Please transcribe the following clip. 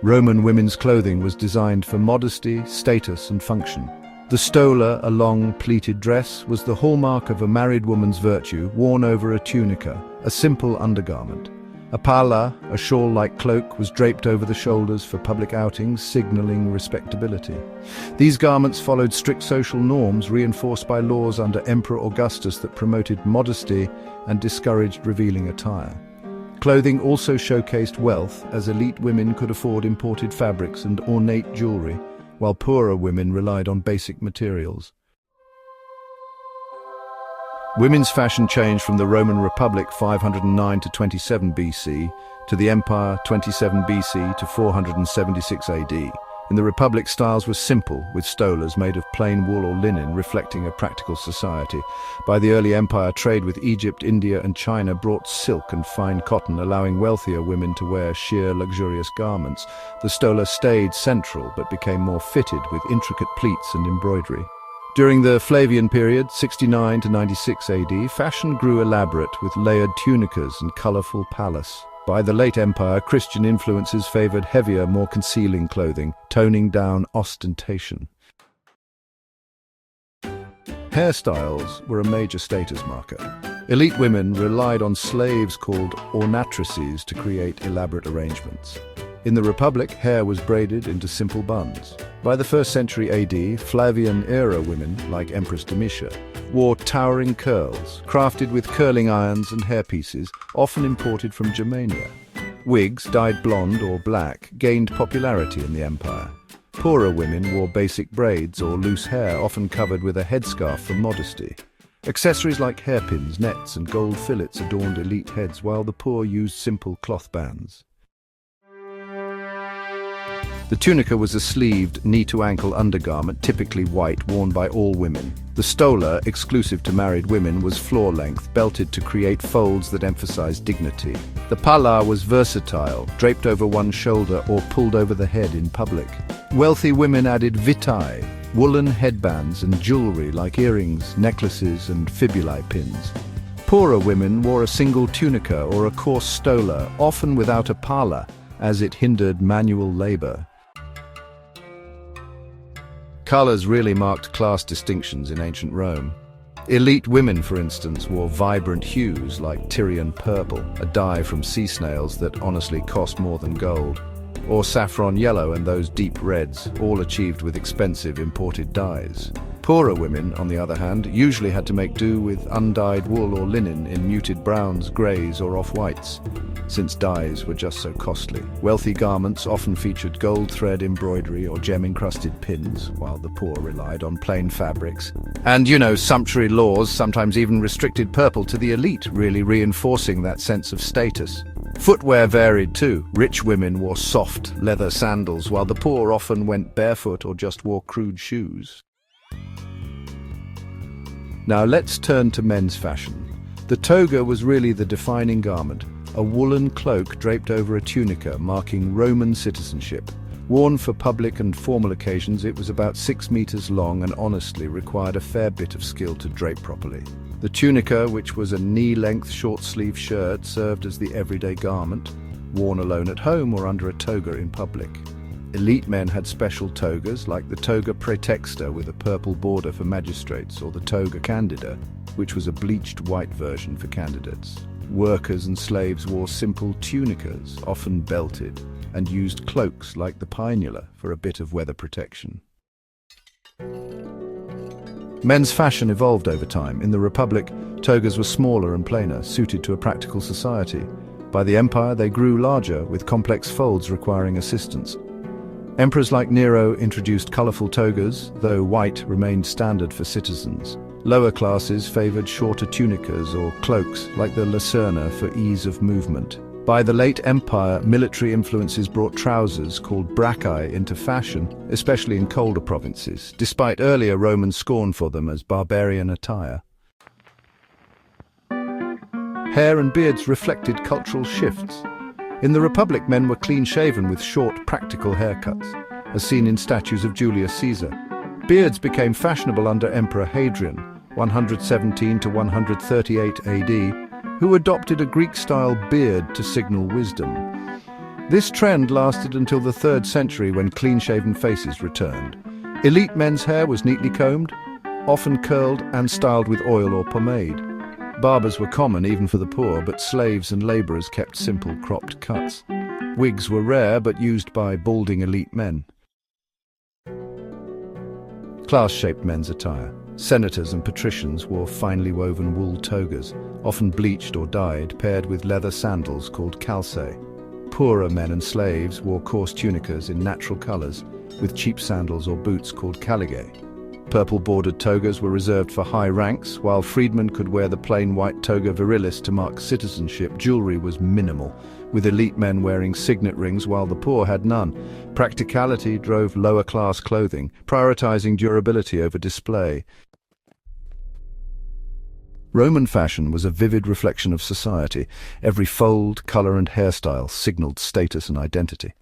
Roman women's clothing was designed for modesty, status, and function. The stola, a long, pleated dress, was the hallmark of a married woman's virtue, worn over a tunica, a simple undergarment. A palla, a shawl-like cloak, was draped over the shoulders for public outings, signaling respectability. These garments followed strict social norms reinforced by laws under Emperor Augustus that promoted modesty and discouraged revealing attire. Clothing also showcased wealth, as elite women could afford imported fabrics and ornate jewelry, while poorer women relied on basic materials. Women's fashion changed from the Roman Republic 509 to 27 BC to the Empire 27 BC to 476 AD. In the Republic, styles were simple, with stolas made of plain wool or linen, reflecting a practical society. By the early Empire, trade with Egypt, India, and China brought silk and fine cotton, allowing wealthier women to wear sheer, luxurious garments. The stola stayed central, but became more fitted with intricate pleats and embroidery. During the Flavian period, 69 to 96 AD, fashion grew elaborate with layered tunicas and colorful pallas. By the late Empire, Christian influences favored heavier, more concealing clothing, toning down ostentation. Hairstyles were a major status marker. Elite women relied on slaves called ornatrices to create elaborate arrangements. In the Republic, hair was braided into simple buns. By the 1st century AD, Flavian-era women, like Empress Domitia, wore towering curls, crafted with curling irons and hairpieces, often imported from Germania. Wigs, dyed blonde or black, gained popularity in the empire. Poorer women wore basic braids or loose hair, often covered with a headscarf for modesty. Accessories like hairpins, nets, and gold fillets adorned elite heads, while the poor used simple cloth bands. The tunica was a sleeved, knee-to-ankle undergarment, typically white, worn by all women. The stola, exclusive to married women, was floor-length, belted to create folds that emphasized dignity. The palla was versatile, draped over one shoulder or pulled over the head in public. Wealthy women added vitae, woolen headbands and jewelry like earrings, necklaces, and fibulae pins. Poorer women wore a single tunica or a coarse stola, often without a palla, as it hindered manual labor. Colors really marked class distinctions in ancient Rome. Elite women, for instance, wore vibrant hues like Tyrian purple, a dye from sea snails that honestly cost more than gold, or saffron yellow and those deep reds, all achieved with expensive imported dyes. Poorer women, on the other hand, usually had to make do with undyed wool or linen in muted browns, greys, or off-whites, since dyes were just so costly. Wealthy garments often featured gold thread embroidery or gem-encrusted pins, while the poor relied on plain fabrics. And, sumptuary laws sometimes even restricted purple to the elite, really reinforcing that sense of status. Footwear varied too. Rich women wore soft, leather sandals, while the poor often went barefoot or just wore crude shoes. Now let's turn to men's fashion. The toga was really the defining garment, a woolen cloak draped over a tunica marking Roman citizenship. Worn for public and formal occasions, it was about 6 meters long and honestly required a fair bit of skill to drape properly. The tunica, which was a knee-length short-sleeve shirt, served as the everyday garment, worn alone at home or under a toga in public. Elite men had special togas, like the toga praetexta with a purple border for magistrates, or the toga candida, which was a bleached white version for candidates. Workers and slaves wore simple tunicas, often belted, and used cloaks like the paenula for a bit of weather protection. Men's fashion evolved over time. In the Republic, togas were smaller and plainer, suited to a practical society. By the Empire, they grew larger, with complex folds requiring assistance. Emperors like Nero introduced colorful togas, though white remained standard for citizens. Lower classes favored shorter tunicas or cloaks, like the lacerna, for ease of movement. By the late Empire, military influences brought trousers, called braccae, into fashion, especially in colder provinces, despite earlier Roman scorn for them as barbarian attire. Hair and beards reflected cultural shifts. In the Republic, men were clean-shaven with short, practical haircuts, as seen in statues of Julius Caesar. Beards became fashionable under Emperor Hadrian, 117 to 138 AD, who adopted a Greek-style beard to signal wisdom. This trend lasted until the 3rd century when clean-shaven faces returned. Elite men's hair was neatly combed, often curled and styled with oil or pomade. Barbers were common even for the poor, but slaves and labourers kept simple cropped cuts. Wigs were rare but used by balding elite men. Class-shaped men's attire. Senators and patricians wore finely woven wool togas, often bleached or dyed, paired with leather sandals called calcae. Poorer men and slaves wore coarse tunicas in natural colours, with cheap sandals or boots called caligae. Purple-bordered togas were reserved for high ranks, while freedmen could wear the plain white toga virilis to mark citizenship. Jewellery was minimal, with elite men wearing signet rings while the poor had none. Practicality drove lower-class clothing, prioritising durability over display. Roman fashion was a vivid reflection of society. Every fold, colour and hairstyle signalled status and identity.